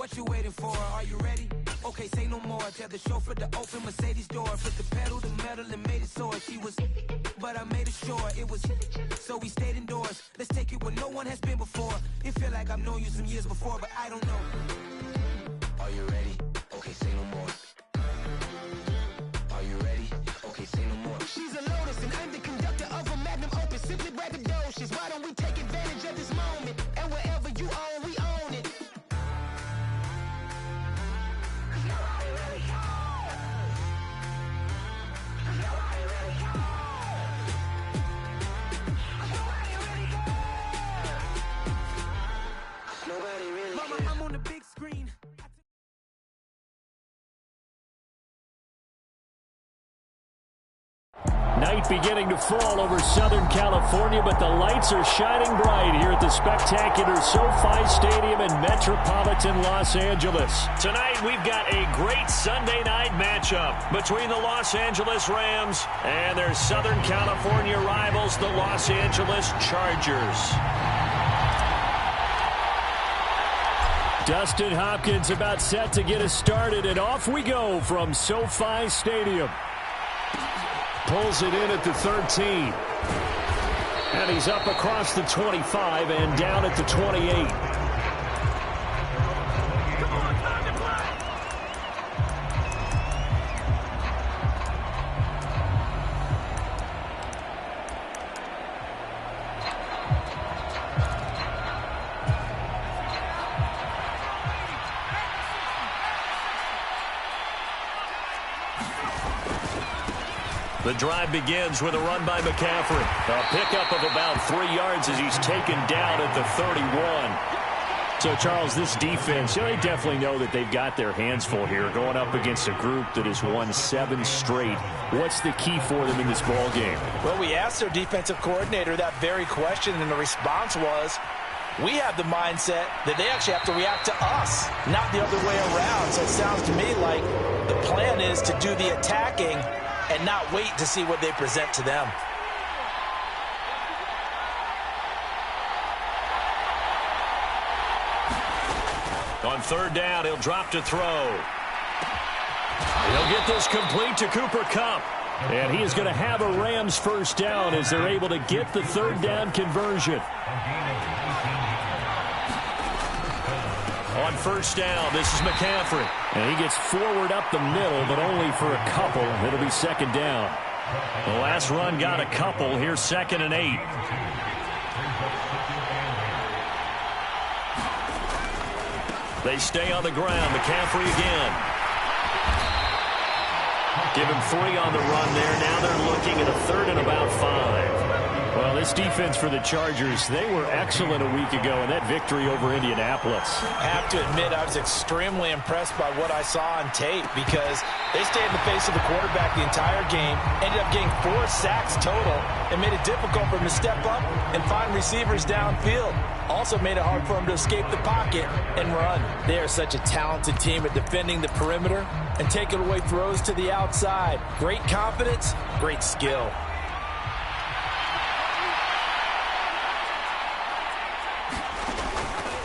What you waiting for? Are you ready? Okay, say no more. Tell the chauffeur to open Mercedes door. Put the pedal to metal and made it soar. She was, but I made it sure it was. So we stayed indoors. Let's take it where no one has been before. It feel like I've known you some years before, but I don't know. Are you ready? Okay, say no more. Are you ready? Okay, say no more. She's a Lotus and I'm the conductor of a magnum opus. Simply braggadocious. Why don't we take advantage of this moment? And wherever you own, we own it. Nobody really Mama, I'm on the big screen. Night beginning to fall over Southern California, but the lights are shining bright here at the spectacular SoFi Stadium in metropolitan Los Angeles. Tonight, we've got a great Sunday night matchup between the Los Angeles Rams and their Southern California rivals, the Los Angeles Chargers. Dustin Hopkins about set to get us started, and off we go from SoFi Stadium. Pulls it in at the 13. And he's up across the 25 and down at the 28. Come on, time to play. The drive begins with a run by McCaffrey. A pickup of about 3 yards as he's taken down at the 31. So, Charles, this defense, they definitely know that they've got their hands full here going up against a group that has won 7 straight. What's the key for them in this ball game? Well, we asked their defensive coordinator that very question, and the response was, we have the mindset that they actually have to react to us, not the other way around. So it sounds to me like the plan is to do the attacking and not wait to see what they present to them. On third down, he'll drop to throw. He'll get this complete to Cooper Kupp. And he is going to have a Rams first down as they're able to get the third down conversion. On first down, this is McCaffrey. And he gets forward up the middle, but only for a couple. It'll be second down. The last run got a couple. Here's 2nd and 8. They stay on the ground. McCaffrey again. Give him 3 on the run there. Now they're looking at a 3rd and about 5. Well, this defense for the Chargers, they were excellent a week ago in that victory over Indianapolis. I have to admit, I was extremely impressed by what I saw on tape because they stayed in the face of the quarterback the entire game, ended up getting 4 sacks total, and made it difficult for him to step up and find receivers downfield. Also made it hard for him to escape the pocket and run. They are such a talented team at defending the perimeter and taking away throws to the outside. Great confidence, great skill.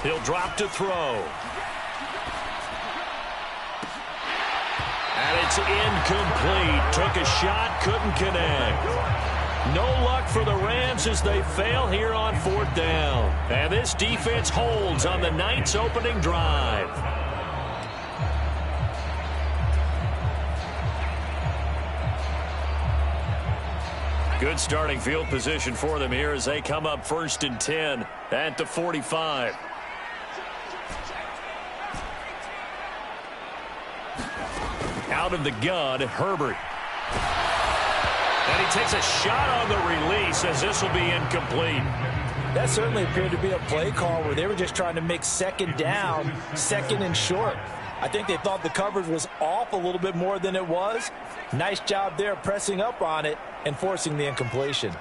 He'll drop to throw. And it's incomplete. Took a shot, couldn't connect. No luck for the Rams as they fail here on 4th down. And this defense holds on the night's opening drive. Good starting field position for them here as they come up 1st and 10 at the 45. Out of the gun, Herbert. And he takes a shot on the release as this will be incomplete. That certainly appeared to be a play call where they were just trying to make 2nd down, 2nd and short. I think they thought the coverage was off a little bit more than it was. Nice job there pressing up on it and forcing the incompletion.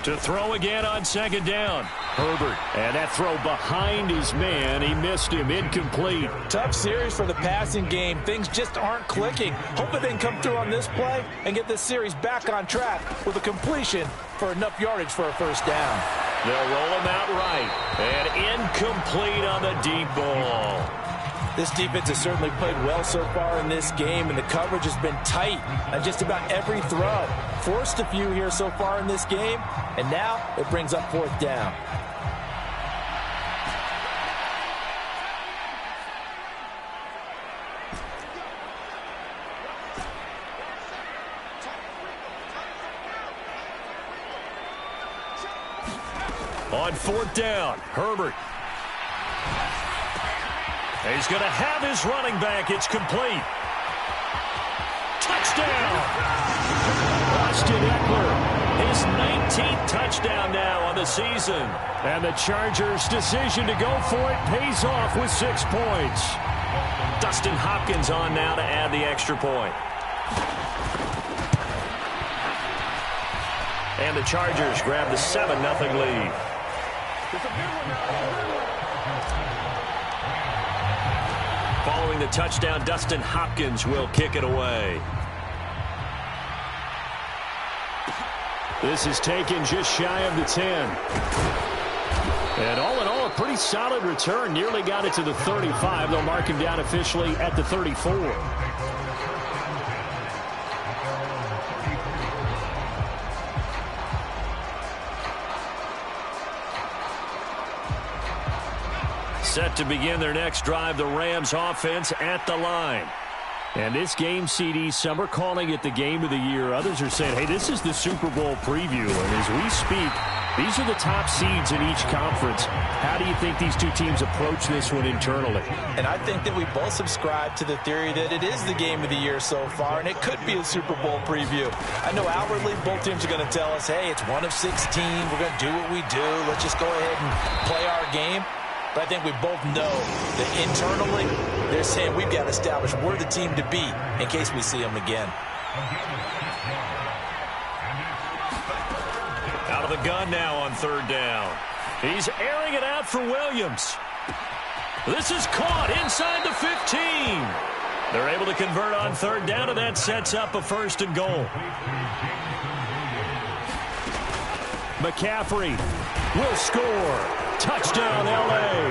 To throw again on 2nd down. Herbert, and that throw behind his man. He missed him. Incomplete. Tough series for the passing game. Things just aren't clicking. Hoping they can come through on this play and get this series back on track with a completion for enough yardage for a first down. They'll roll him out right. And incomplete on the deep ball. This defense has certainly played well so far in this game, and the coverage has been tight on just about every throw. Forced a few here so far in this game, and now it brings up 4th down. On 4th down, Herbert. He's going to have his running back. It's complete. Touchdown! Austin Eckler, his 19th touchdown now on the season. And the Chargers' decision to go for it pays off with 6 points. Dustin Hopkins on now to add the extra point. And the Chargers grab the 7-0 lead. Following the touchdown, Dustin Hopkins will kick it away. This is taken just shy of the 10. And all in all, a pretty solid return. Nearly got it to the 35. They'll mark him down officially at the 34. Set to begin their next drive, the Rams offense at the line. And this game, CD, some are calling it the game of the year. Others are saying, hey, this is the Super Bowl preview. And as we speak, these are the top seeds in each conference. How do you think these two teams approach this one internally? And I think that we both subscribe to the theory that it is the game of the year so far, and it could be a Super Bowl preview. I know outwardly both teams are going to tell us, hey, it's 1 of 16. We're going to do what we do. Let's just go ahead and play our game. But I think we both know that internally, they're saying we've got to establish we're the team to beat in case we see them again. Out of the gun now on 3rd down. He's airing it out for Williams. This is caught inside the 15. They're able to convert on 3rd down, and that sets up a 1st and goal. McCaffrey will score. Touchdown, L.A.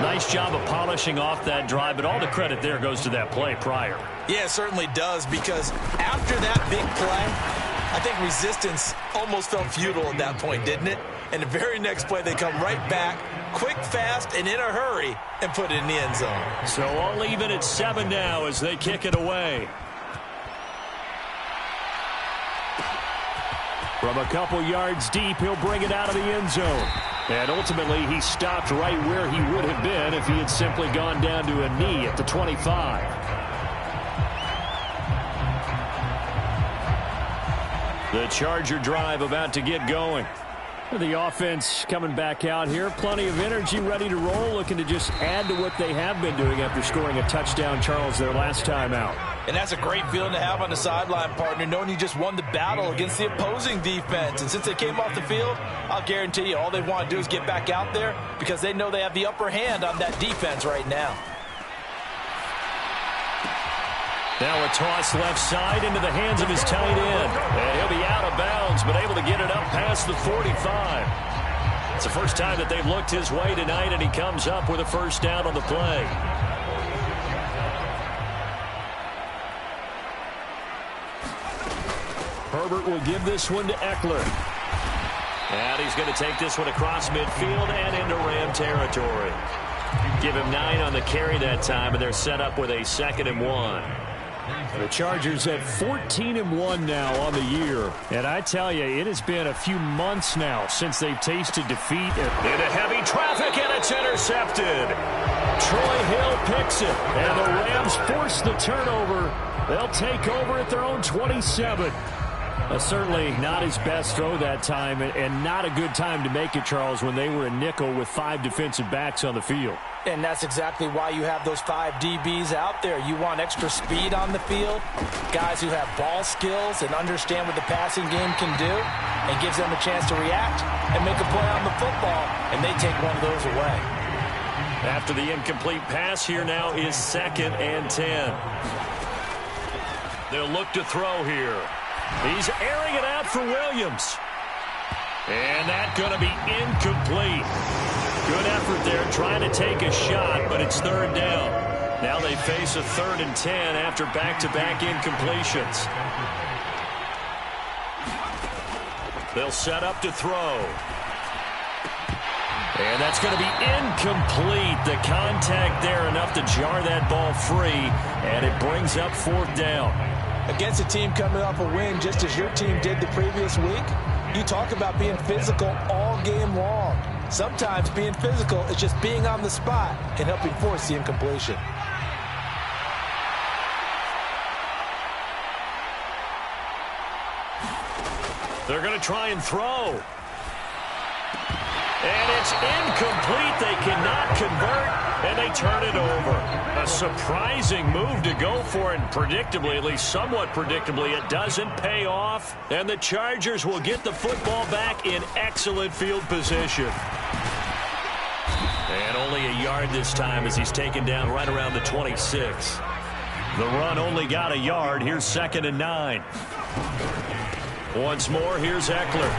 Nice job of polishing off that drive, but all the credit there goes to that play prior. Yeah, it certainly does, because after that big play, I think resistance almost felt futile at that point, didn't it? And the very next play, they come right back, quick, fast, and in a hurry, and put it in the end zone. So all even at 7 now as they kick it away. From a couple yards deep, he'll bring it out of the end zone. And ultimately, he stopped right where he would have been if he had simply gone down to a knee at the 25. The Charger drive about to get going. The offense coming back out here. Plenty of energy, ready to roll, looking to just add to what they have been doing after scoring a touchdown, Charles, their last time out. And that's a great feeling to have on the sideline, partner, knowing you just won the battle against the opposing defense. And since they came off the field, I'll guarantee you all they want to do is get back out there because they know they have the upper hand on that defense right now. Now a toss left side into the hands of his tight end. And he'll be out of bounds, but able to get it up past the 45. It's the first time that they've looked his way tonight, and he comes up with a 1st down on the play. Herbert will give this one to Eckler. And he's going to take this one across midfield and into Ram territory. Give him 9 on the carry that time, and they're set up with a 2nd and 1. The Chargers at 14-1 now on the year. And I tell you, it has been a few months now since they've tasted defeat. Into heavy traffic, and it's intercepted. Troy Hill picks it, and the Rams force the turnover. They'll take over at their own 27. Certainly not his best throw that time, and not a good time to make it, Charles, when they were a nickel with 5 defensive backs on the field. And that's exactly why you have those 5 DBs out there. You want extra speed on the field, guys who have ball skills and understand what the passing game can do, and gives them a chance to react and make a play on the football, and they take one of those away. After the incomplete pass, here now is 2nd and 10. They'll look to throw here. He's airing it out for Williams. And that's going to be incomplete. Good effort there trying to take a shot, but it's third down. Now they face a 3rd and 10 after back-to-back incompletions. They'll set up to throw. And that's going to be incomplete. The contact there enough to jar that ball free, and it brings up 4th down. Against a team coming off a win just as your team did the previous week, you talk about being physical all game long. Sometimes being physical is just being on the spot and helping force the incompletion. They're going to try and throw. And it's incomplete. They cannot convert, and they turn it over. A surprising move to go for, and predictably, at least somewhat predictably, it doesn't pay off. And the Chargers will get the football back in excellent field position. And only a yard this time as he's taken down right around the 26. The run only got a yard. Here's 2nd and 9. Once more, here's Eckler.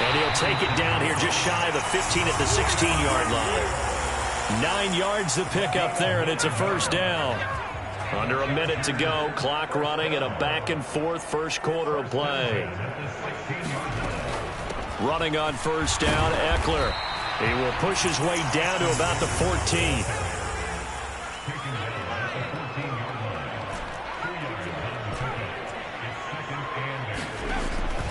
And he'll take it down here just shy of the 15 at the 16-yard line. 9 yards to pick up there, and it's a 1st down. Under a minute to go, clock running, and a back-and-forth first quarter of play. Running on 1st down, Eckler. He will push his way down to about the 14.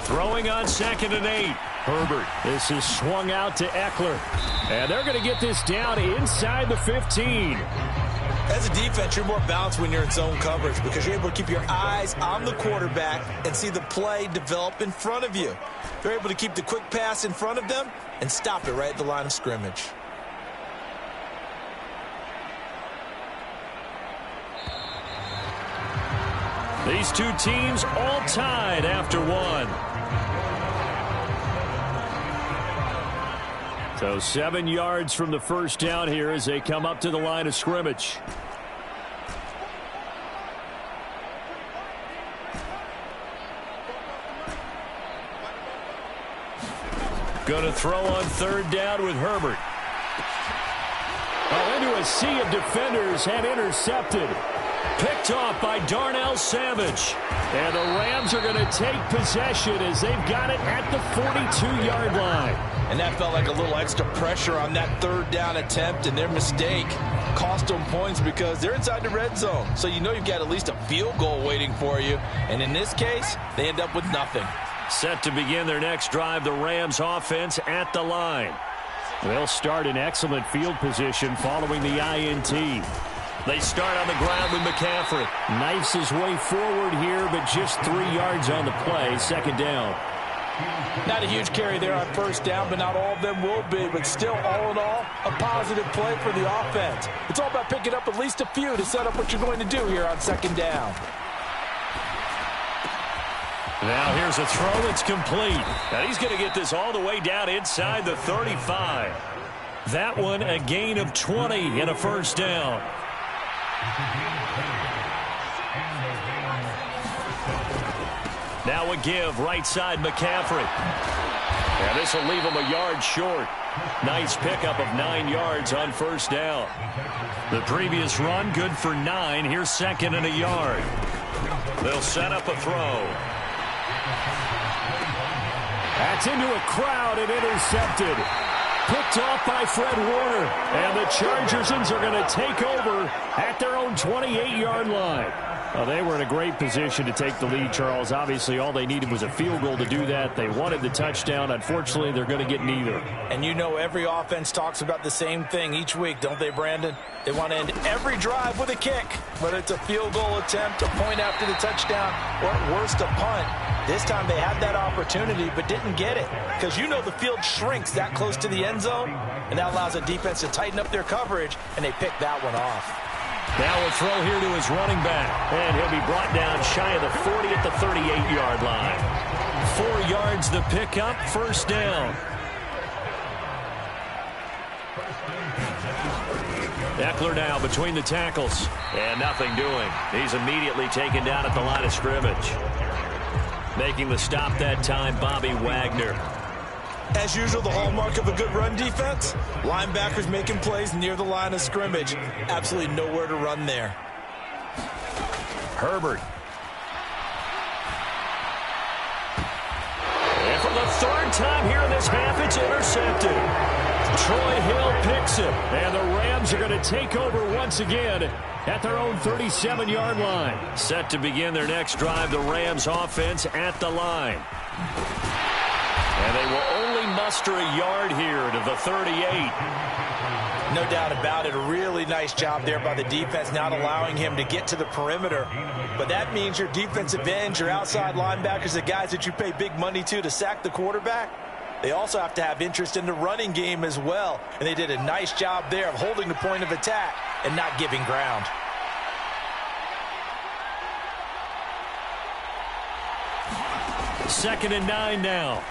Throwing on 2nd and 8. Herbert. This is swung out to Eckler. And they're going to get this down inside the 15. As a defense, you're more balanced when you're in zone coverage because you're able to keep your eyes on the quarterback and see the play develop in front of you. They're able to keep the quick pass in front of them and stop it right at the line of scrimmage. These two teams all tied after one. So 7 yards from the 1st down here as they come up to the line of scrimmage. Going to throw on 3rd down with Herbert. Oh, into a sea of defenders and intercepted. Picked off by Darnell Savage. And the Rams are going to take possession as they've got it at the 42-yard line. And that felt like a little extra pressure on that 3rd down attempt, and their mistake cost them points because they're inside the red zone. So you know you've got at least a field goal waiting for you. And in this case, they end up with nothing. Set to begin their next drive, the Rams offense at the line. They'll start in excellent field position following the INT. They start on the ground with McCaffrey. Knifes his way forward here, but just 3 yards on the play. 2nd down. Not a huge carry there on 1st down, but not all of them will be. But still, all in all, a positive play for the offense. It's all about picking up at least a few to set up what you're going to do here on 2nd down. Now here's a throw that's complete. And he's going to get this all the way down inside the 35. That one a gain of 20 and a 1st down. Now a give, right side McCaffrey. And this will leave him a yard short. Nice pickup of 9 yards on 1st down. The previous run good for 9. Here's 2nd and a yard. They'll set up a throw. That's into a crowd and intercepted. Picked off by Fred Warner. And the Chargers are going to take over at their own 28-yard line. Well, they were in a great position to take the lead, Charles. Obviously, all they needed was a field goal to do that. They wanted the touchdown. Unfortunately, they're going to get neither. And you know every offense talks about the same thing each week, don't they, Brandon? They want to end every drive with a kick, whether it's a field goal attempt, a point after the touchdown, or at worst, a punt. This time they had that opportunity but didn't get it because you know the field shrinks that close to the end zone, and that allows the defense to tighten up their coverage, and they pick that one off. Now a throw here to his running back, and he'll be brought down shy of the 40 at the 38-yard line. 4 yards the pickup, 1st down. Eckler now between the tackles, and nothing doing. He's immediately taken down at the line of scrimmage. Making the stop that time, Bobby Wagner. As usual, the hallmark of a good run defense, linebackers making plays near the line of scrimmage. Absolutely nowhere to run there. Herbert. And for the third time here in this half, it's intercepted. Troy Hill picks it, and the Rams are going to take over once again at their own 37-yard line. Set to begin their next drive, the Rams offense at the line. And they will only muster a yard here to the 38. No doubt about it. A really nice job there by the defense, not allowing him to get to the perimeter. But that means your defensive ends, your outside linebackers, the guys that you pay big money to sack the quarterback, they also have to have interest in the running game as well. And they did a nice job there of holding the point of attack and not giving ground. Second and 9 now.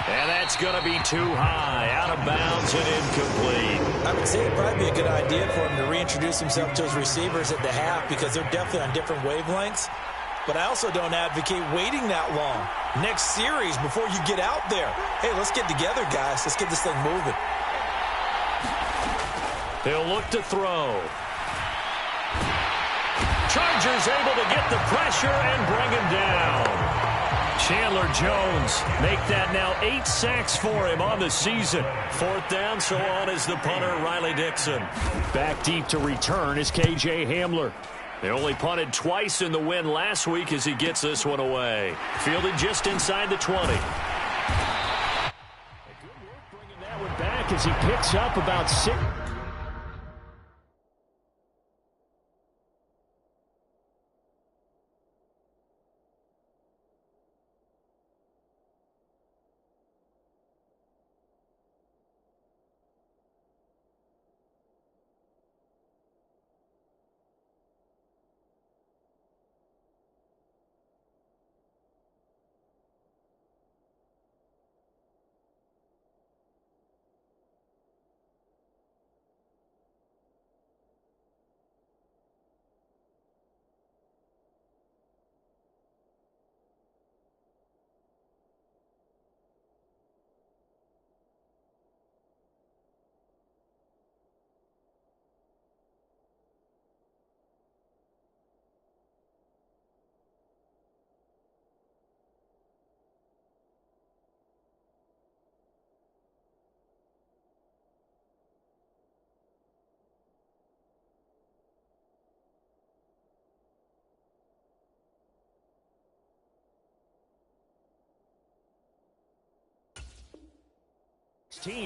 And that's going to be too high, out of bounds and incomplete. I would say it'd probably be a good idea for him to reintroduce himself to his receivers at the half because they're definitely on different wavelengths. But I also don't advocate waiting that long. Next series, before you get out there, hey, let's get together, guys. Let's get this thing moving. They'll look to throw. Chargers able to get the pressure and bring him down. Chandler Jones make that now 8 sacks for him on the season. Fourth down, so on is the punter, Riley Dixon. Back deep to return is K.J. Hamler. They only punted twice in the win last week as he gets this one away. Fielded just inside the 20. Good work bringing that one back as he picks up about 6.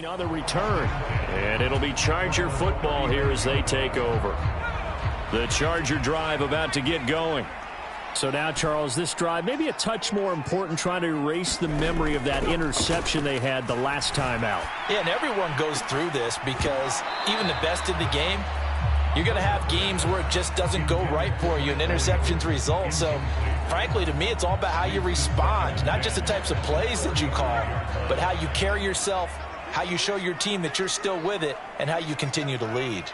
On the return, and it'll be Charger football here as they take over. The Charger drive about to get going. So now, Charles, this drive maybe a touch more important, trying to erase the memory of that interception they had the last time out. Yeah, and everyone goes through this because even the best in the game, you're going to have games where it just doesn't go right for you and interceptions result. So, frankly, to me, it's all about how you respond, not just the types of plays that you call, but how you carry yourself, how you show your team that you're still with it, and how you continue to lead.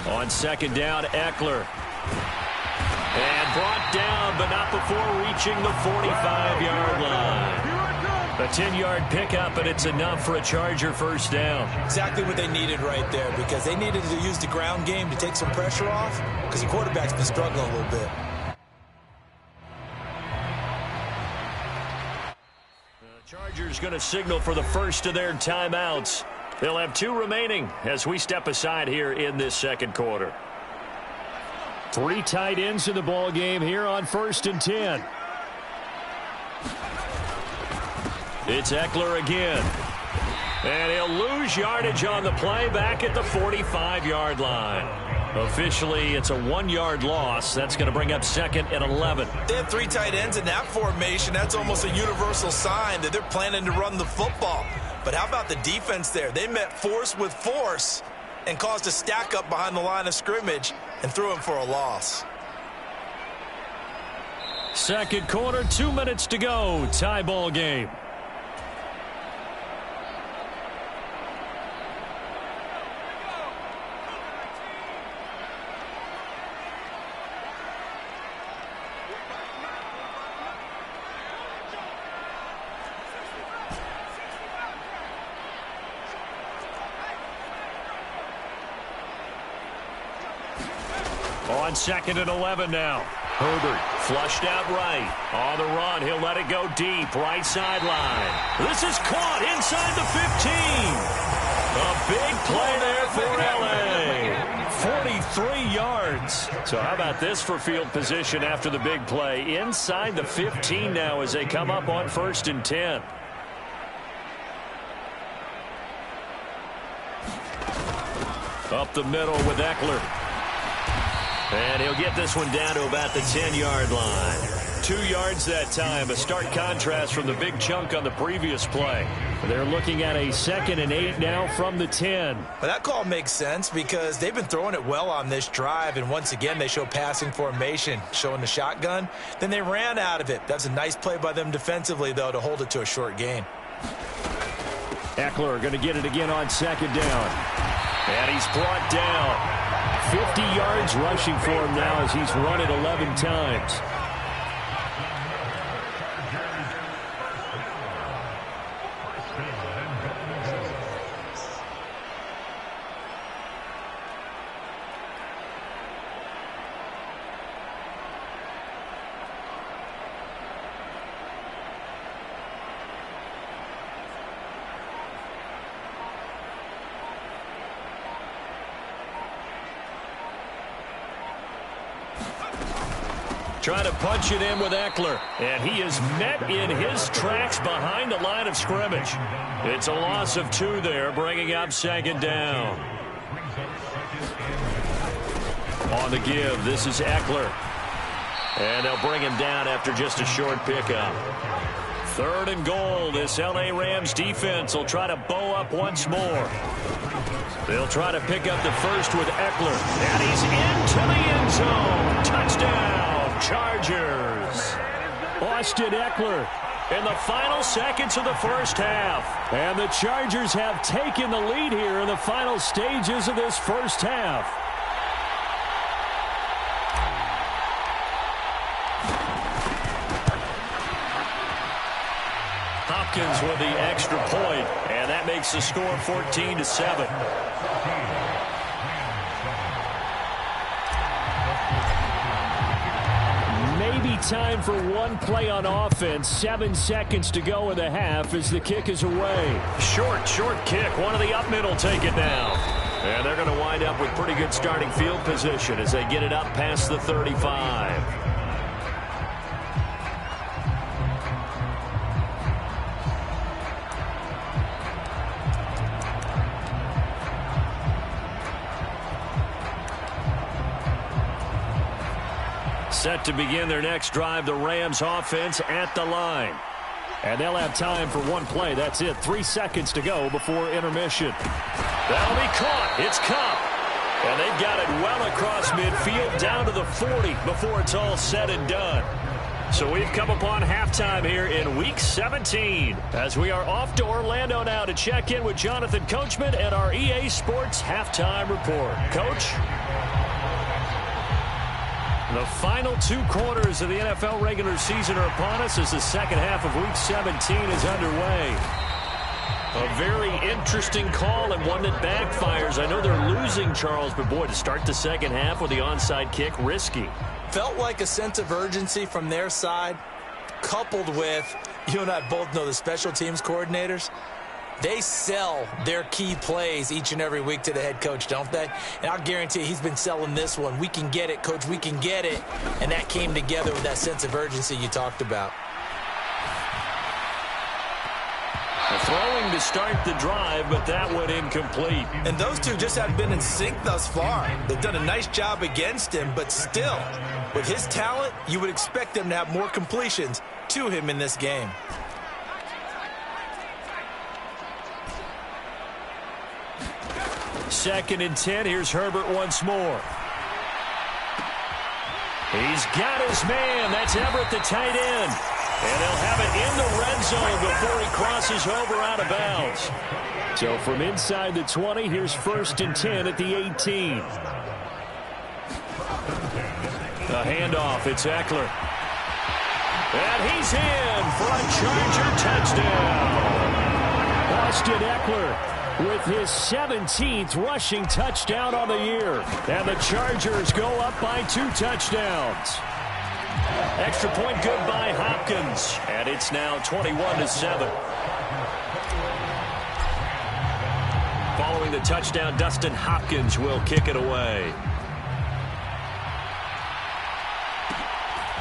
On second down, Eckler. And brought down, but not before reaching the 45-yard line. A 10-yard pickup, and it's enough for a Charger first down. Exactly what they needed right there, because they needed to use the ground game to take some pressure off, because the quarterback's been struggling a little bit. The Chargers going to signal for the first of their timeouts. They'll have 2 remaining as we step aside here in this second quarter. 3 tight ends in the ball game here on 1st and 10. It's Eckler again. And he'll lose yardage on the play back at the 45-yard line. Officially, it's a 1-yard loss. That's going to bring up 2nd and 11. They have 3 tight ends in that formation. That's almost a universal sign that they're planning to run the football. But how about the defense there? They met force with force and caused a stack up behind the line of scrimmage and threw him for a loss. Second quarter, 2 minutes to go. Tie ball game. On 2nd and 11 now. Herbert flushed out right. On the run, he'll let it go deep. Right sideline. This is caught inside the 15. A big play there for L.A. 43 yards. So how about this for field position after the big play? Inside the 15 now as they come up on 1st and 10. Up the middle with Eckler. And he'll get this one down to about the 10-yard line. 2 yards that time. A stark contrast from the big chunk on the previous play. They're looking at a 2nd and 8 now from the 10. Well, that call makes sense because they've been throwing it well on this drive, and once again they show passing formation, showing the shotgun. Then they ran out of it. That's a nice play by them defensively, though, to hold it to a short gain. Eckler going to get it again on 2nd down. And he's brought down. 50 yards rushing for him now as he's run it 11 times. Trying to punch it in with Eckler. And he is met in his tracks behind the line of scrimmage. It's a loss of 2 there, bringing up 2nd down. On the give, this is Eckler. And they'll bring him down after just a short pickup. 3rd and goal. This L.A. Rams defense will try to bow up once more. They'll try to pick up the first with Eckler. And he's into the end zone. Touchdown, Chargers. Austin Eckler in the final seconds of the first half. And the Chargers have taken the lead here in the final stages of this first half. Hopkins with the extra point, and that makes the score 14-7. Maybe time for one play on offense. 7 seconds to go in the half as the kick is away. Short kick. One of the up middle take it now. And they're going to wind up with pretty good starting field position as they get it up past the 35. Set to begin their next drive, the Rams offense at the line. And they'll have time for one play. That's it. 3 seconds to go before intermission. That'll be caught. It's Cup. And they've got it well across midfield down to the 40 before it's all said and done. So we've come upon halftime here in Week 17 as we are off to Orlando now to check in with Jonathan Coachman and our EA Sports Halftime Report. Coach? The final 2 quarters of the NFL regular season are upon us as the second half of Week 17 is underway. A very interesting call and one that backfires. I know they're losing, Charles, but boy, to start the second half with the onside kick, risky. Felt like a sense of urgency from their side, coupled with, you and I both know the special teams coordinators. They sell their key plays each and every week to the head coach, don't they? And I'll guarantee he's been selling this one. We can get it, Coach. We can get it. And that came together with that sense of urgency you talked about. Throwing to start the drive, but that went incomplete. And those two just haven't been in sync thus far. They've done a nice job against him, but still, with his talent, you would expect them to have more completions to him in this game. Second and 10. Here's Herbert once more. He's got his man. That's Everett, the tight end. And they'll have it in the red zone before he crosses over out of bounds. So from inside the 20, here's 1st and 10 at the 18. The handoff, it's Eckler. And he's in for a Charger touchdown. Austin Eckler with his 17th rushing touchdown on the year. And the Chargers go up by 2 touchdowns. Extra point good by Hopkins. And it's now 21-7. Following the touchdown, Dustin Hopkins will kick it away.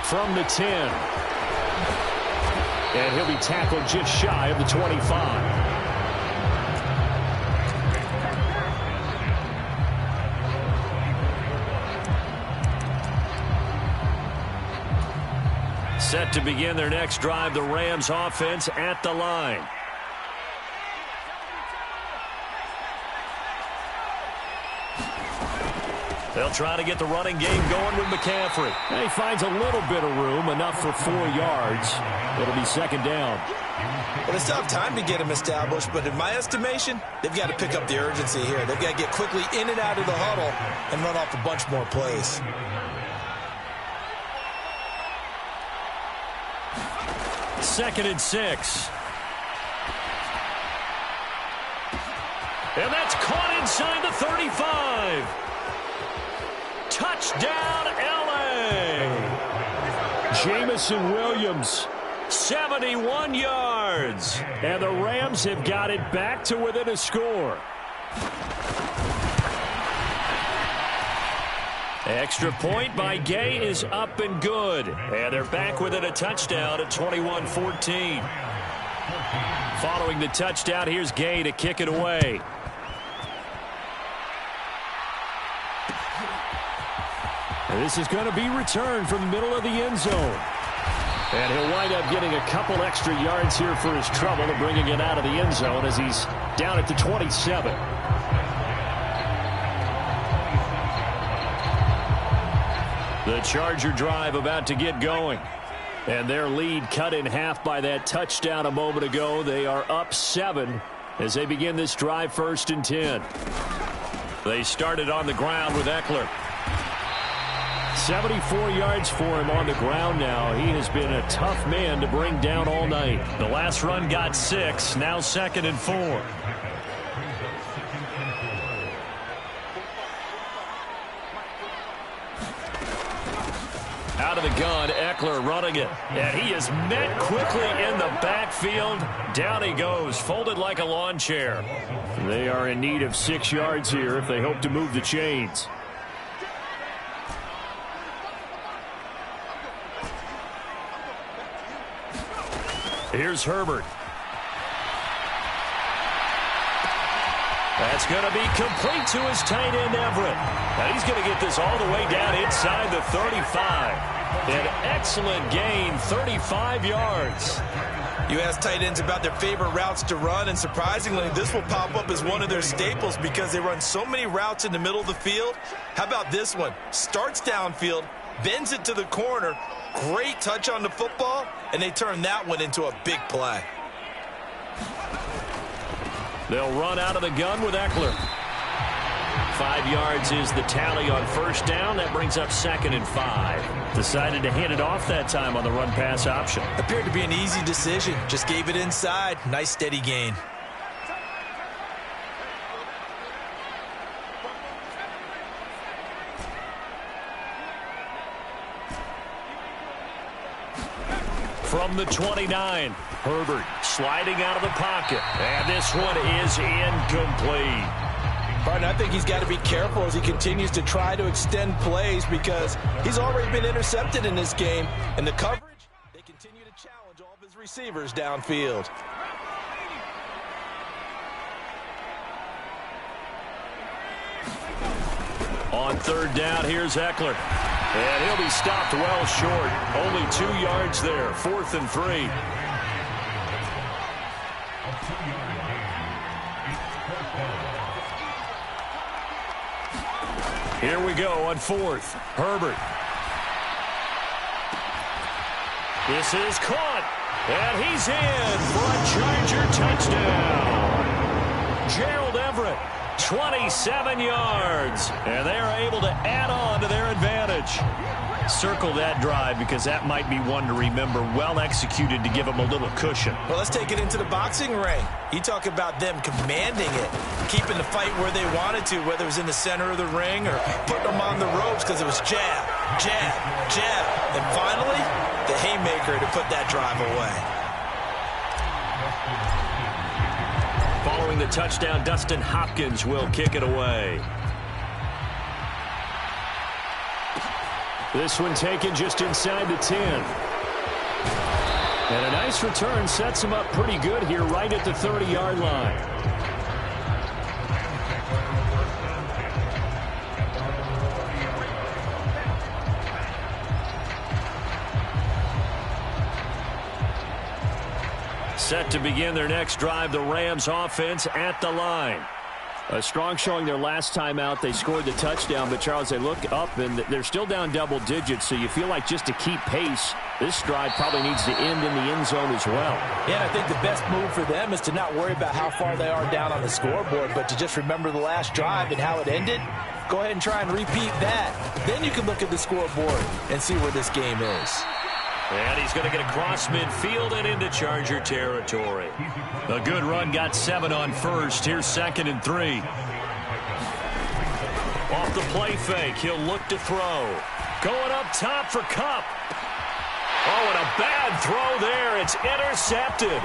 From the 10. And he'll be tackled just shy of the 25. Set to begin their next drive, the Rams offense at the line. They'll try to get the running game going with McCaffrey. And he finds a little bit of room, enough for 4 yards. It'll be second down. Well, they still have time to get him established, but in my estimation, they've got to pick up the urgency here. They've got to get quickly in and out of the huddle and run off a bunch more plays. Second and 6. And that's caught inside the 35. Touchdown, L.A. Jamison Williams, 71 yards. And the Rams have got it back to within a score. Extra point by Gay is up and good. And they're back within a touchdown at 21-14. Following the touchdown, here's Gay to kick it away. And this is going to be returned from the middle of the end zone. And he'll wind up getting a couple extra yards here for his trouble of bringing it out of the end zone as he's down at the 27. The Charger drive about to get going. And their lead cut in half by that touchdown a moment ago. They are up 7 as they begin this drive, 1st and 10. They started on the ground with Eckler. 74 yards for him on the ground now. He has been a tough man to bring down all night. The last run got 6, now 2nd and 4. Out of the gun, Eckler running it. And he is met quickly in the backfield. Down he goes, folded like a lawn chair. They are in need of 6 yards here if they hope to move the chains. Here's Herbert. That's going to be complete to his tight end, Everett. And he's going to get this all the way down inside the 35. An excellent gain, 35 yards. You ask tight ends about their favorite routes to run, and surprisingly, this will pop up as one of their staples because they run so many routes in the middle of the field. How about this one? Starts downfield, bends it to the corner, great touch on the football, and they turn that one into a big play. They'll run out of the gun with Eckler. 5 yards is the tally on 1st down. That brings up 2nd and 5. Decided to hand it off that time on the run-pass option. Appeared to be an easy decision. Just gave it inside. Nice steady gain. From the 29, Herbert sliding out of the pocket. And this one is incomplete. Pardon, I think he's got to be careful as he continues to try to extend plays because he's already been intercepted in this game. And the coverage, they continue to challenge all of his receivers downfield. On 3rd down, here's Eckler. And he'll be stopped well short. Only 2 yards there. 4th and 3. Here we go on 4th. Herbert. This is caught. And he's in for a Charger touchdown. Gerald Everett, 27 yards. And they are able to add on to their advantage. Circle that drive because that might be one to remember. Well executed to give them a little cushion. Well, let's take it into the boxing ring. You talk about them commanding it, keeping the fight where they wanted to, whether it was in the center of the ring or putting them on the ropes because it was jab, jab, jab. And finally, the haymaker to put that drive away. Following the touchdown, Dustin Hopkins will kick it away. This one taken just inside the 10. And a nice return sets him up pretty good here right at the 30-yard line. Set to begin their next drive, the Rams offense at the line. A strong showing their last time out. They scored the touchdown, but, Charles, they look up, and they're still down double digits, so you feel like just to keep pace, this drive probably needs to end in the end zone as well. Yeah, I think the best move for them is to not worry about how far they are down on the scoreboard, but to just remember the last drive and how it ended. Go ahead and try and repeat that. Then you can look at the scoreboard and see where this game is. And he's going to get across midfield and into Charger territory. A good run, got 7 on first. Here's 2nd and 3. Off the play fake, he'll look to throw. Going up top for Kupp. Oh, and a bad throw there. It's intercepted.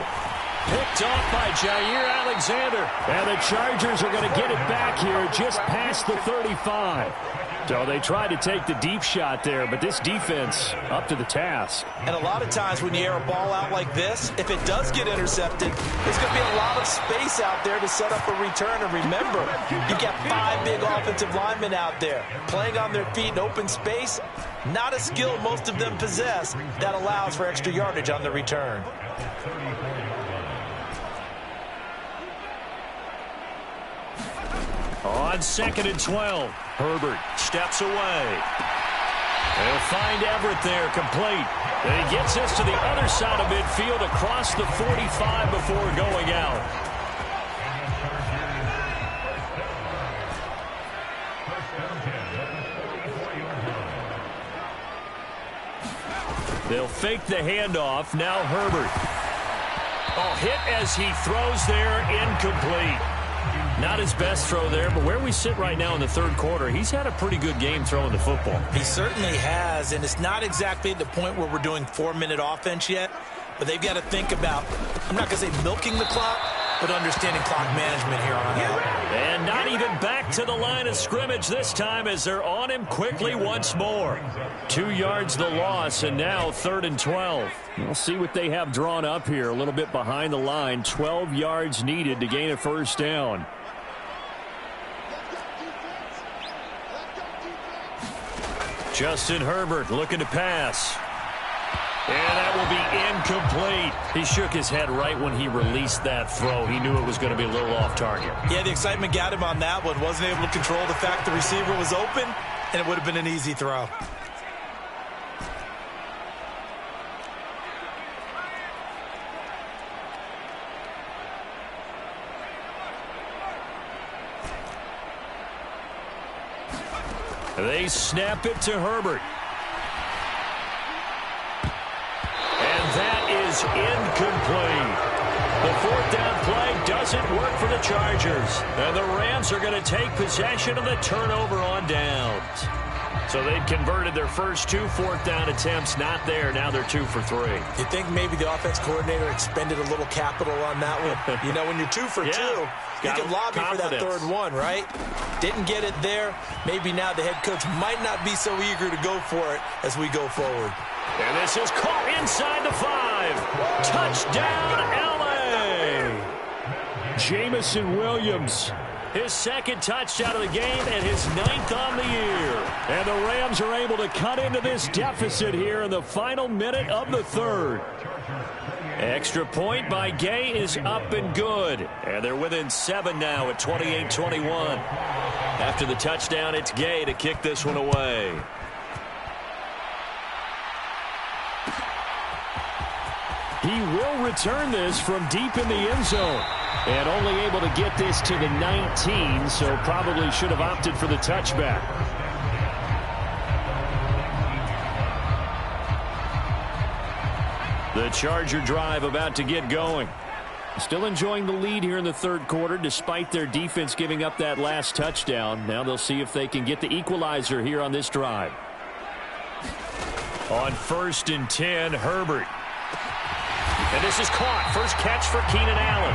Picked off by Jair Alexander. And the Chargers are going to get it back here just past the 35. So they tried to take the deep shot there, but this defense up to the task. And a lot of times when you air a ball out like this, if it does get intercepted, there's going to be a lot of space out there to set up a return. And remember, you've got 5 big offensive linemen out there playing on their feet in open space. Not a skill most of them possess that allows for extra yardage on the return. On 2nd and 12, Herbert steps away. They'll find Everett there, complete. And he gets us to the other side of midfield across the 45 before going out. They'll fake the handoff. Now Herbert. Oh, hit as he throws there, incomplete. Not his best throw there, but where we sit right now in the third quarter, he's had a pretty good game throwing the football. He certainly has, and it's not exactly at the point where we're doing 4-minute offense yet, but they've got to think about, I'm not going to say milking the clock, but understanding clock management here on out. And not even back to the line of scrimmage this time as they're on him quickly once more. 2 yards the loss, and now 3rd and 12. We'll see what they have drawn up here. A little bit behind the line. 12 yards needed to gain a first down. Justin Herbert looking to pass. And that will be incomplete. He shook his head right when he released that throw. He knew it was going to be a little off target. Yeah, the excitement got him on that one. Wasn't able to control the fact the receiver was open, and it would have been an easy throw. They snap it to Herbert. And that is incomplete. The 4th down play doesn't work for the Chargers. And the Rams are going to take possession of the turnover on downs. So they'd converted their first 2 4th down attempts. Not there. Now they're 2 for 3. You think maybe the offense coordinator expended a little capital on that one? You know, when you're 2 for 2, you can lobby for that 3rd one, right? Didn't get it there. Maybe now the head coach might not be so eager to go for it as we go forward. And this is caught inside the 5. Touchdown, L.A. Jamison Williams. His 2nd touchdown of the game and his 9th on the year. And the Rams are able to cut into this deficit here in the final minute of the 3rd. Extra point by Gay is up and good. And they're within 7 now at 28-21. After the touchdown, it's Gay to kick this one away. He will return this from deep in the end zone. And only able to get this to the 19, so probably should have opted for the touchback. The Charger drive about to get going. Still enjoying the lead here in the third quarter despite their defense giving up that last touchdown. Now they'll see if they can get the equalizer here on this drive. On 1st and 10, Herbert. And this is caught. First catch for Keenan Allen.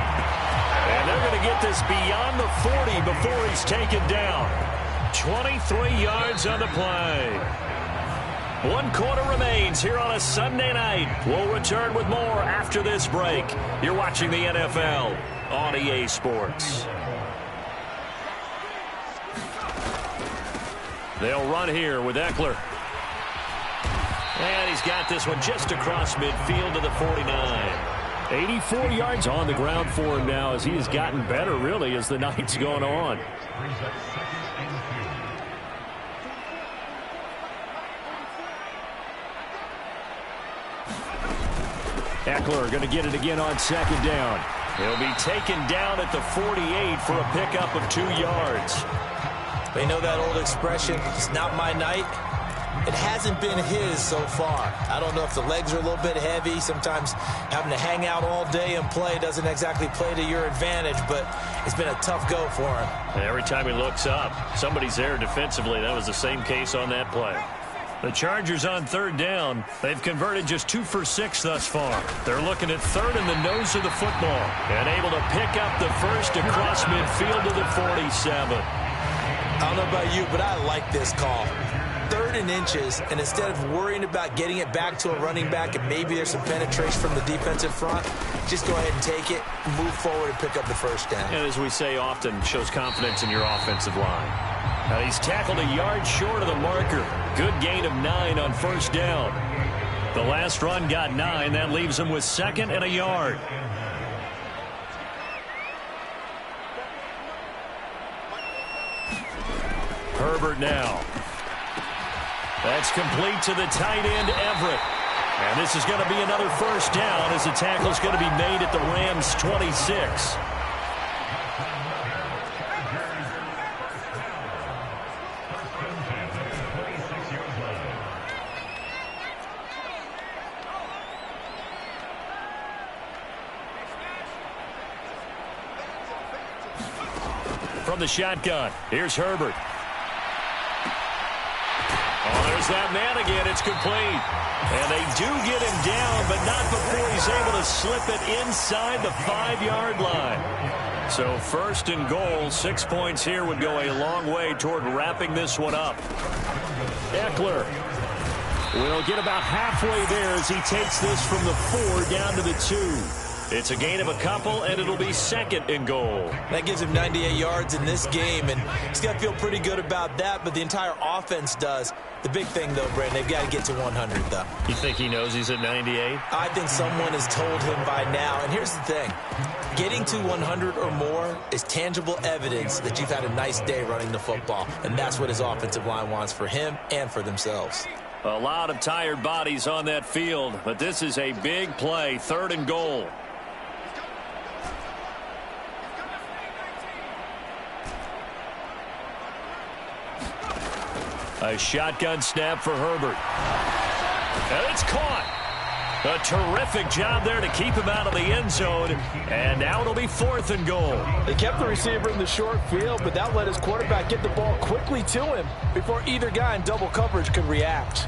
And they're going to get this beyond the 40 before he's taken down. 23 yards on the play. 1 quarter remains here on a Sunday night. We'll return with more after this break. You're watching the NFL on EA Sports. They'll run here with Eckler. And he's got this one just across midfield to the 49. 84 yards on the ground for him now as he has gotten better, really, as the night's going on. Eckler going to get it again on 2nd down. He'll be taken down at the 48 for a pickup of 2 yards. They know that old expression, it's not my night. It hasn't been his so far. I don't know if the legs are a little bit heavy. Sometimes having to hang out all day and play doesn't exactly play to your advantage, but it's been a tough go for him. And every time he looks up, somebody's there defensively. That was the same case on that play. The Chargers on 3rd down. They've converted just 2 for 6 thus far. They're looking at 3rd in the nose of the football and able to pick up the first across midfield to the 47. I don't know about you, but I like this call. 3rd and inches, and instead of worrying about getting it back to a running back and maybe there's some penetration from the defensive front, just go ahead and take it, move forward, and pick up the first down. And as we say often, shows confidence in your offensive line. Now he's tackled a yard short of the marker. Good gain of 9 on 1st down. The last run got 9. That leaves him with 2nd and a yard. Herbert now. That's complete to the tight end, Everett. And this is going to be another first down as the tackle is going to be made at the Rams' 26. From the shotgun, here's Herbert. Oh, there's that man again. It's complete. And they do get him down, but not before he's able to slip it inside the 5-yard line. So 1st and goal, 6 points here would go a long way toward wrapping this one up. Eckler will get about halfway there as he takes this from the 4 down to the 2. It's a gain of a couple, and it'll be 2nd and goal. That gives him 98 yards in this game, and he's got to feel pretty good about that, but the entire offense does. The big thing, though, Brandon, they've got to get to 100, though. You think he knows he's at 98? I think someone has told him by now, and here's the thing. Getting to 100 or more is tangible evidence that you've had a nice day running the football, and that's what his offensive line wants for him and for themselves. A lot of tired bodies on that field, but this is a big play, 3rd and goal. A shotgun snap for Herbert. And it's caught. A terrific job there to keep him out of the end zone. And now it'll be 4th and goal. They kept the receiver in the short field, but that let his quarterback get the ball quickly to him before either guy in double coverage could react.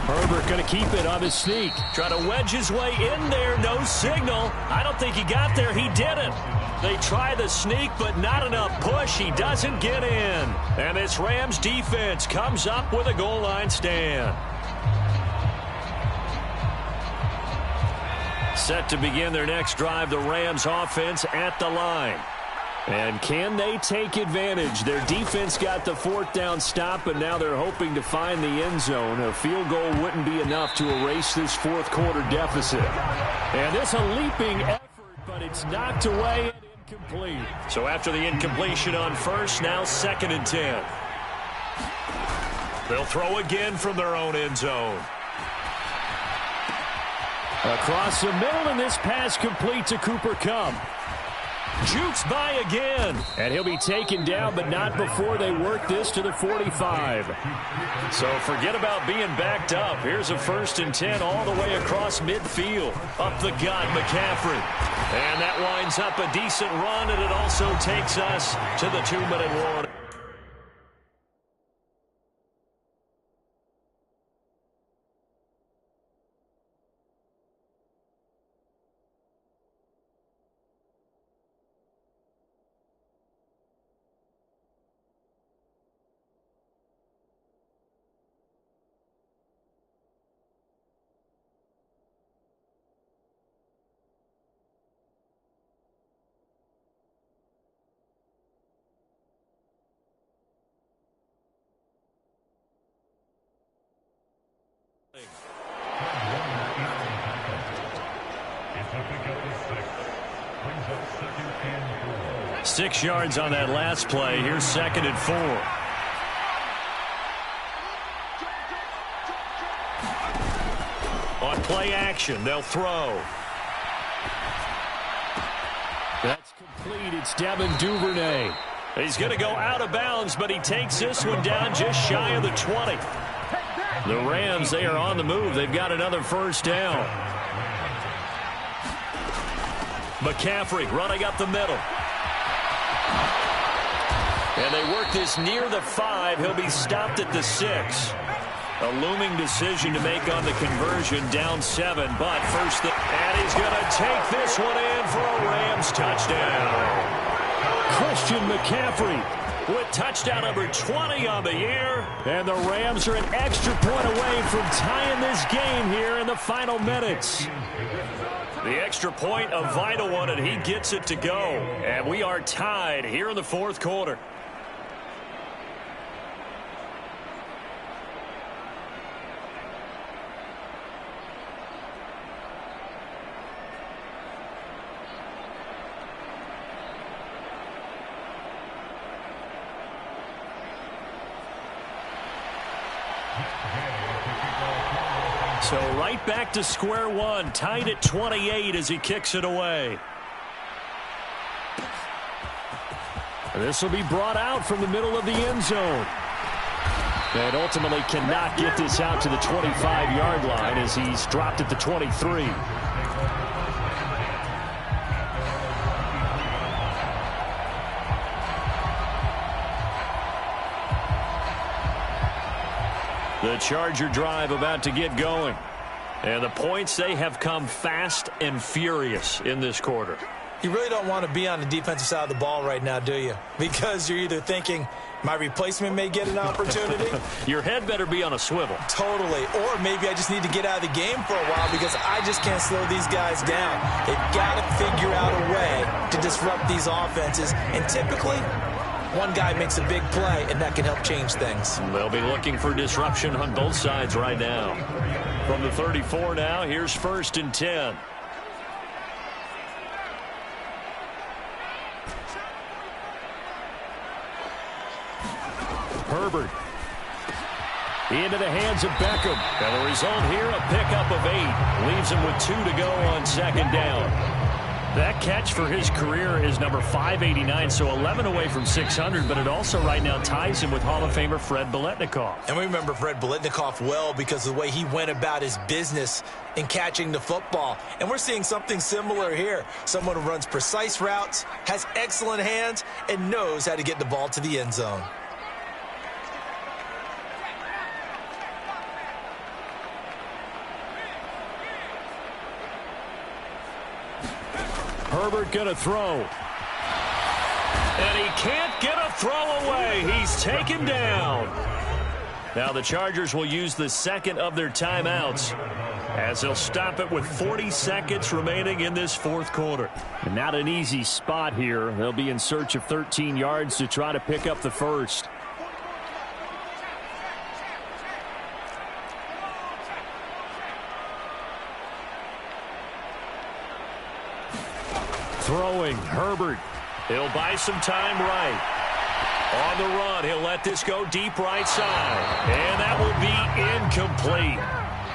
Herbert going to keep it on his sneak. Trying to wedge his way in there. No signal. I don't think he got there. He didn't. They try the sneak, but not enough push. He doesn't get in. And this Rams defense comes up with a goal line stand. Set to begin their next drive, the Rams offense at the line. And can they take advantage? Their defense got the 4th down stop, and now they're hoping to find the end zone. A field goal wouldn't be enough to erase this 4th quarter deficit. And it's a leaping effort, but it's knocked away and incomplete. So after the incompletion on 1st, now 2nd and 10. They'll throw again from their own end zone. Across the middle, and this pass complete to Cooper Kupp. Jukes by again. And he'll be taken down, but not before they work this to the 45. So forget about being backed up. Here's a 1st and 10 all the way across midfield. Up the gut, McCaffrey. And that winds up a decent run, and it also takes us to the 2-minute warning. Six yards on that last play. Here's 2nd and 4. On play action, they'll throw. That's complete. It's Devin Duvernay. He's going to go out of bounds, but he takes this one down just shy of the 20. The Rams, they are on the move. They've got another 1st down. McCaffrey running up the middle. And they work this near the 5. He'll be stopped at the 6. A looming decision to make on the conversion, down 7. But first, and he's going to take this one in for a Rams touchdown. Christian McCaffrey with touchdown number 20 on the year. And the Rams are an extra point away from tying this game here in the final minutes. The extra point, a vital one, and he gets it to go. And we are tied here in the 4th quarter. So right back to square one, tied at 28 as he kicks it away. This will be brought out from the middle of the end zone. And ultimately cannot get this out to the 25-yard line as he's dropped at the 23. The Charger drive about to get going. And the points, they have come fast and furious in this quarter. You really don't want to be on the defensive side of the ball right now, do you? Because you're either thinking, my replacement may get an opportunity. Your head better be on a swivel. Totally. Or maybe I just need to get out of the game for a while because I just can't slow these guys down. They've got to figure out a way to disrupt these offenses. And typically, one guy makes a big play, and that can help change things. They'll be looking for disruption on both sides right now. From the 34 now, here's 1st and 10. Herbert. Into the hands of Beckham. And the result here, a pickup of 8. Leaves him with 2 to go on 2nd down. That catch for his career is number 589, so 11 away from 600, but it also right now ties him with Hall of Famer Fred Biletnikoff. And we remember Fred Biletnikoff well because of the way he went about his business in catching the football. And we're seeing something similar here. Someone who runs precise routes, has excellent hands, and knows how to get the ball to the end zone. Herbert going to throw. And he can't get a throw away. He's taken down. Now the Chargers will use the 2nd of their timeouts as they'll stop it with 40 seconds remaining in this 4th quarter. And not an easy spot here. They'll be in search of 13 yards to try to pick up the 1st. Throwing, Herbert. He'll buy some time right. On the run, he'll let this go deep right side. And that will be incomplete.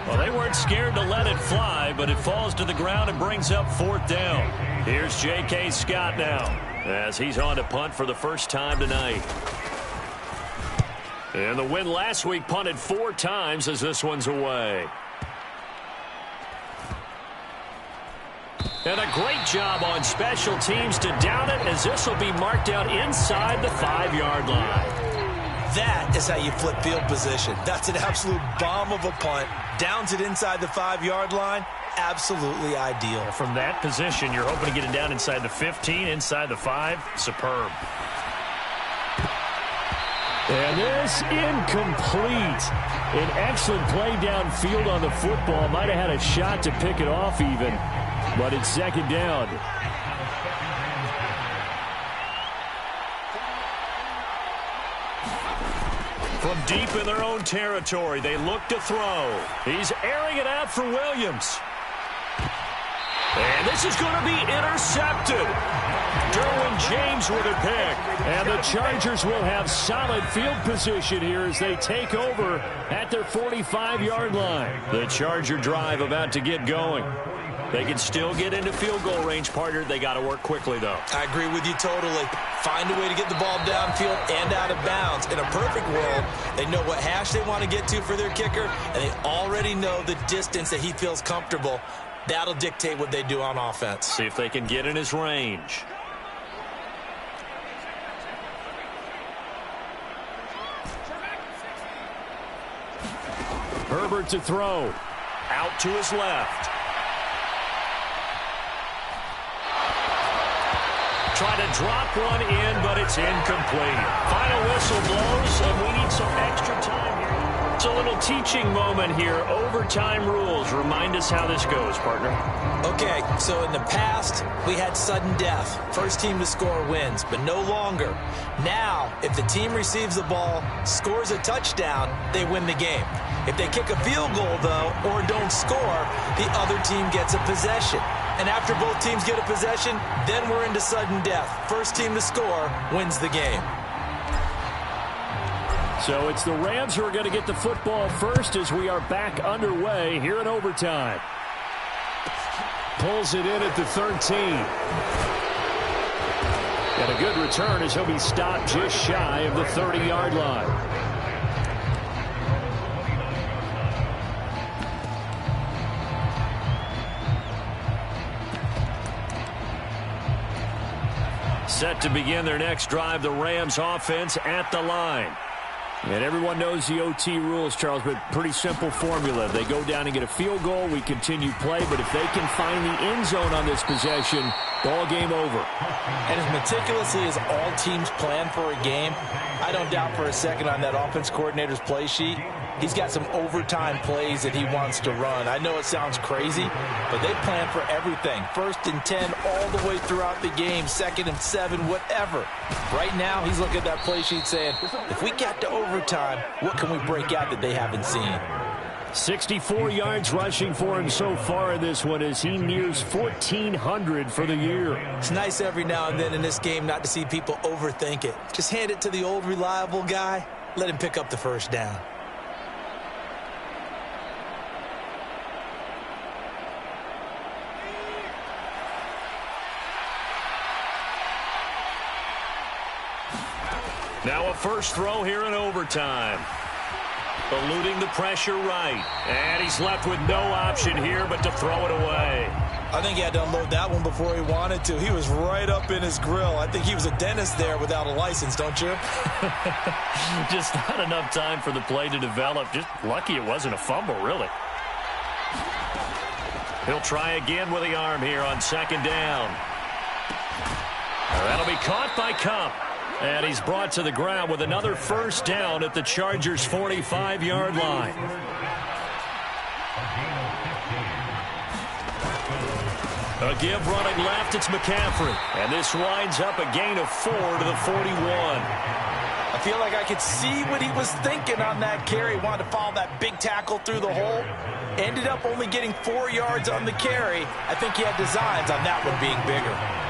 Well, they weren't scared to let it fly, but it falls to the ground and brings up 4th down. Here's J.K. Scott now, as he's on to punt for the first time tonight. And the win last week punted 4 times as this one's away. And a great job on special teams to down it, as this will be marked out inside the 5-yard line. That is how you flip field position. That's an absolute bomb of a punt. Downs it inside the 5-yard line. Absolutely ideal. From that position, you're hoping to get it down inside the 15, inside the 5. Superb. And this incomplete. An excellent play downfield on the football. Might have had a shot to pick it off even, but it's 2nd down. From deep in their own territory, they look to throw. He's airing it out for Williams. And this is going to be intercepted. Derwin James with a pick. And the Chargers will have solid field position here as they take over at their 45-yard line. The Charger drive about to get going. They can still get into field goal range, partner. They got to work quickly, though. I agree with you totally. Find a way to get the ball downfield and out of bounds. In a perfect world, they know what hash they want to get to for their kicker, and they already know the distance that he feels comfortable. That'll dictate what they do on offense. See if they can get in his range. Herbert to throw. Out to his left. Trying to drop one in, but it's incomplete. Final whistle blows, and we need some extra time here. It's a little teaching moment here. Overtime rules. Remind us how this goes, partner. Okay, so in the past, we had sudden death. First team to score wins, but no longer. Now, if the team receives the ball, scores a touchdown, they win the game. If they kick a field goal, though, or don't score, the other team gets a possession. And after both teams get a possession, then we're into sudden death. First team to score wins the game. So it's the Rams who are going to get the football first as we are back underway here in overtime. Pulls it in at the 13. And a good return as he'll be stopped just shy of the 30-yard line. Set to begin their next drive, the Rams offense at the line. And everyone knows the OT rules, Charles, but pretty simple formula. They go down and get a field goal, we continue play, but if they can find the end zone on this possession, ball game over. And as meticulously as all teams plan for a game, I don't doubt for a second on that offense coordinator's play sheet, he's got some overtime plays that he wants to run. I know it sounds crazy, but they plan for everything. 1st and 10 all the way throughout the game, 2nd and 7, whatever. Right now, he's looking at that play sheet saying, if we get to overtime, what can we break out that they haven't seen? 64 yards rushing for him so far in this one as he nears 1,400 for the year. It's nice every now and then in this game not to see people overthink it. Just hand it to the old reliable guy. Let him pick up the first down. Now a first throw here in overtime. Eluding the pressure right. And he's left with no option here but to throw it away. I think he had to unload that one before he wanted to. He was right up in his grill. I think he was a dentist there without a license, don't you? Just not enough time for the play to develop. Just lucky it wasn't a fumble, really. He'll try again with the arm here on 2nd down. That'll be caught by Kupp. And he's brought to the ground with another first down at the Chargers' 45-yard line. A give running left, it's McCaffrey. And this winds up a gain of 4 to the 41. I feel like I could see what he was thinking on that carry. Wanted to follow that big tackle through the hole. Ended up only getting 4 yards on the carry. I think he had designs on that one being bigger.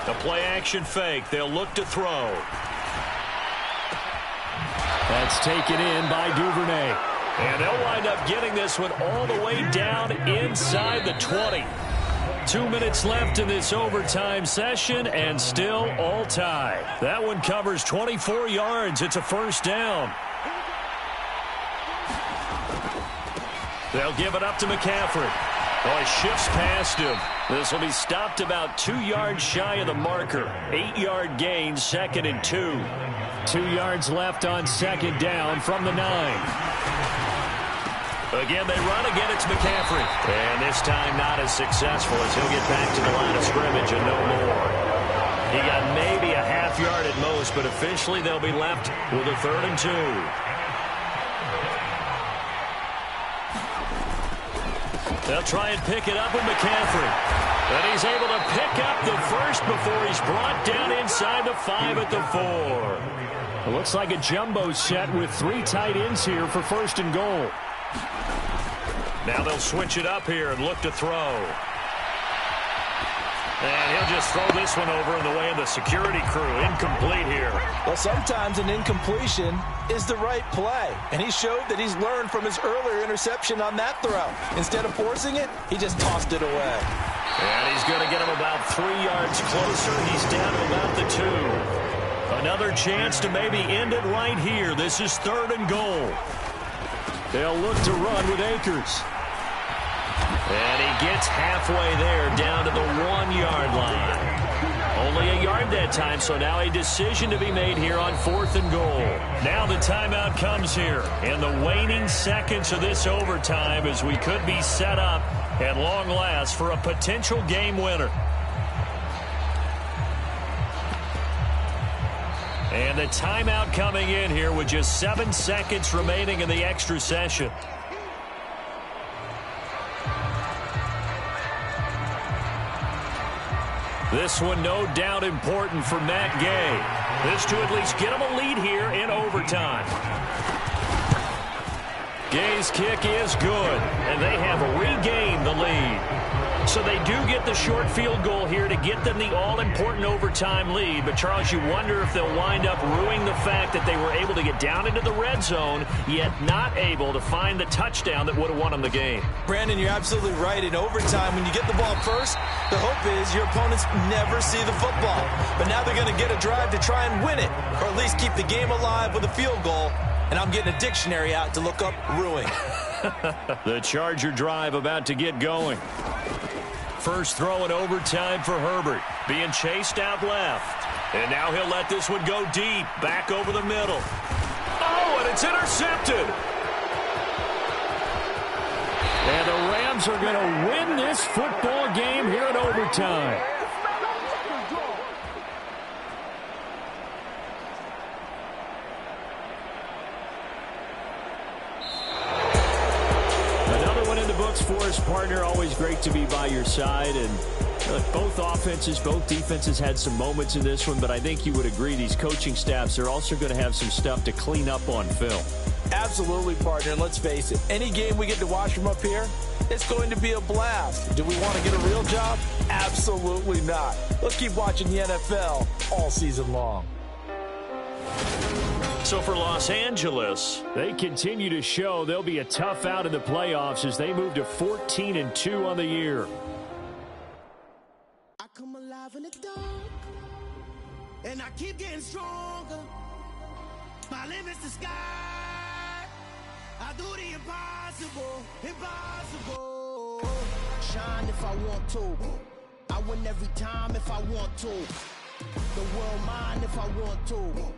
The play-action fake. They'll look to throw. That's taken in by Duvernay. And they'll wind up getting this one all the way down inside the 20. 2 minutes left in this overtime session, and still all tied. That one covers 24 yards. It's a first down. They'll give it up to McCaffrey. Oh, he shifts past him. This will be stopped about 2 yards shy of the marker. 8-yard gain, 2nd and 2. 2 yards left on second down from the 9. Again, they run. Again, it's McCaffrey. And this time not as successful as he'll get back to the line of scrimmage and no more. He got maybe a half yard at most, but officially they'll be left with a 3rd and 2. They'll try and pick it up with McCaffrey. And he's able to pick up the first before he's brought down inside the 5 at the 4. It looks like a jumbo set with 3 tight ends here for 1st and goal. Now they'll switch it up here and look to throw. And he'll just throw this one over in the way of the security crew. Incomplete here. Well, sometimes an incompletion is the right play. And he showed that he's learned from his earlier interception on that throw. Instead of forcing it, he just tossed it away. And he's going to get him about 3 yards closer. He's down to about the 2. Another chance to maybe end it right here. This is 3rd and goal. They'll look to run with Akers. And he gets halfway there, down to the 1-yard line. Only a yard that time, so now a decision to be made here on 4th and goal. Now the timeout comes here. In the waning seconds of this overtime, as we could be set up at long last for a potential game winner. And the timeout coming in here with just 7 seconds remaining in the extra session. This one no doubt important for Matt Gay. This to at least get him a lead here in overtime. Gay's kick is good, and they have regained the lead. So they do get the short field goal here to get them the all-important overtime lead. But, Charles, you wonder if they'll wind up ruining the fact that they were able to get down into the red zone, yet not able to find the touchdown that would have won them the game. Brandon, you're absolutely right. In overtime, when you get the ball first, the hope is your opponents never see the football. But now they're going to get a drive to try and win it, or at least keep the game alive with a field goal. And I'm getting a dictionary out to look up ruin. The Charger drive about to get going. First throw in overtime for Herbert. Being chased out left. And now he'll let this one go deep. Back over the middle. Oh, and it's intercepted. And the Rams are going to win this football game here in overtime. For us, partner, always great to be by your side. And both offenses, both defenses had some moments in this one, but I think you would agree these coaching staffs are also going to have some stuff to clean up on film. Absolutely, partner, and let's face it, any game we get to watch from up here, it's going to be a blast. Do we want to get a real job? Absolutely not. Let's keep watching the NFL all season long. So for Los Angeles, they continue to show they'll be a tough out in the playoffs as they move to 14-2 on the year. I come alive in the dark, and I keep getting stronger. My limit's the sky. I do the impossible, impossible. Shine if I want to. I win every time if I want to. The world mine if I want to.